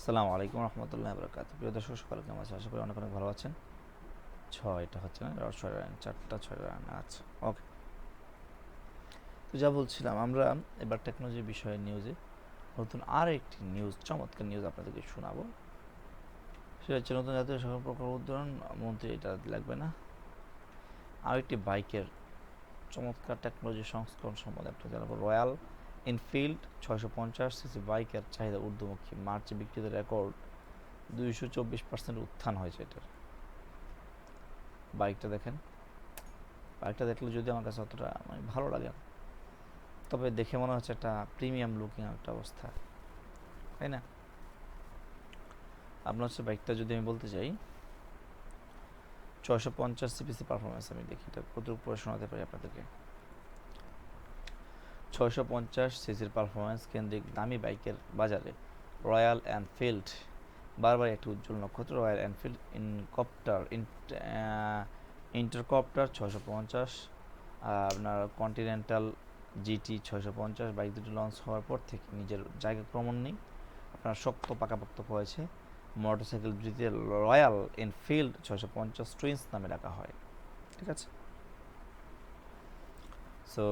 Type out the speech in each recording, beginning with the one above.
আসসালামু আলাইকুম রহমতুল্লাহ বরকাত। প্রিয় দর্শক, সকলে কেমন আছেন? আশা করি অনেক অনেক ভালো আছেন। ছয়টা হচ্ছে না, 6 রান, 4টা 6 রান। আচ্ছা, ওকে। তো যা বলছিলাম, আমরা এবার টেকনোলজি বিষয়ে নিউজে নতুন আর একটি নিউজ, চমৎকার নিউজ আপনাদেরকে শোনাবো। সেটা হচ্ছে নতুন জাতীয় সড়ক প্রকল্প উদ্বোধন মন্ত্রী, এটা লাগবে না। আর একটি বাইকের চমৎকার টেকনোলজি সংস্করণ সম্বন্ধে আপনাদের জানাবো। রয়্যাল এনফিল্ড 650 সিসি বাইকের চাহিদা ঊর্ধ্বমুখী। মার্চে বিক্রিত রেকর্ড 224% উত্থান হয়েছে এটার। বাইকটা দেখেন, বাইকটা দেখলে যদি আমার কাছে অতটা ভালো লাগে না, তবে দেখে মনে হচ্ছে একটা প্রিমিয়াম লুকিং একটা অবস্থা, তাই না? আপনার হচ্ছে বাইকটা যদি আমি বলতে চাই 650 সিপিসি পারফরমেন্স, আমি দেখি এটা কতটুকু পরে শোনাতে পারি আপনাদেরকে। 650 সিসির পারফরমেন্স কেন্দ্রিক দামি বাইকের বাজারে রয়্যাল এনফিল্ড বারবার একটি উজ্জ্বল নক্ষত্র। রয়্যাল এনফিল্ড ইন্টারকপ্টার 650, আপনার কন্টিনেন্টাল জিটি 650 বাইক দুটি লঞ্চ হওয়ার পর থেকে নিজের জায়গা ক্রমণ নেই, আপনার শক্ত পাকাপোক্ত হয়েছে। মোটরসাইকেল দুটিতে রয়্যাল এনফিল্ড 650 টুইন্স নামে ডাকা হয়, ঠিক আছে? সো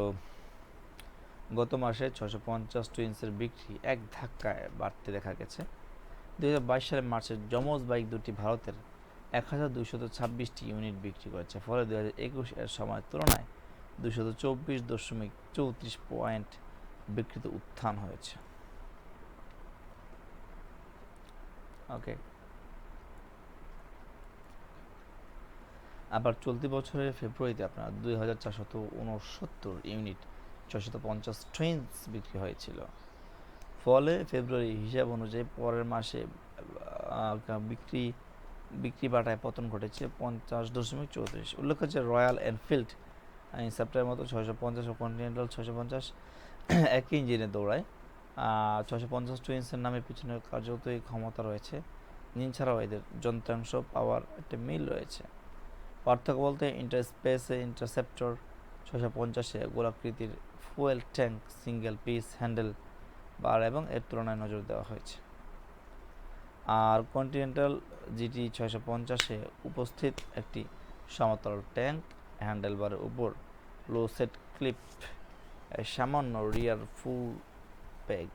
গত মাসে 650 টুইন্সের বিক্রি এক ধাক্কায় বাড়তে দেখা গেছে। 2022 সালের মার্চের যমজ বাইক দুটি ভারতের 1226টি ইউনিট বিক্রি করেছে, ফলে 2021 এর সময়ের তুলনায় 224.34 পয়েন্ট বিক্রিত উত্থান হয়েছে। ওকে, আবার চলতি বছরের ফেব্রুয়ারিতে আপনার 2469 ইউনিট 650 টুইন্স বিক্রি হয়েছিল। ফলে ফেব্রুয়ারি হিসাব অনুযায়ী পরের মাসে বিক্রি বাটায় পতন ঘটেছে 50.34। উল্লেখ্য যে রয়্যাল এনফিল্ড সেপ্টেম্বর মতো 650 ও কন্টিনেন্টাল 650 একই ইঞ্জিনে দৌড়ায়। 650 টুইন্সের নামে পিছনে কার্যকরী ক্ষমতা রয়েছে। ইঞ্জিন ছাড়াও এদের যন্ত্রাংশ পাওয়ার একটা মিল রয়েছে। পার্থক্য বলতে ইন্টারস্পেসে ইন্টারসেপ্টর 650-এ গোলাকৃতির fuel tank, single piece handle bar এবং এর তুলনায় নজর দেওয়া হয়েছে। আর কন্টিনেন্টাল জিটি 650-এ উপস্থিত একটি সমতল ট্যাঙ্ক, হ্যান্ডেলবারের উপর লো সেট ক্লিপ, সামান্য রিয়ার ফুল প্যাগ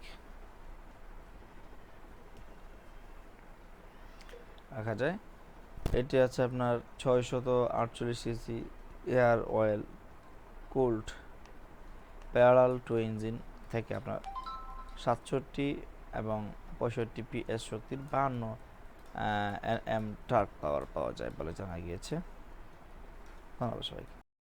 রাখা যায়। এটি আছে আপনার 648 CC air oil cooled parallel to engine থেকে আপনার 67 এবং 65 PS শক্তির 52 Nm টার্ক পাওয়া যায় বলে জানা গিয়েছে। ধন্যবাদ সবাইকে।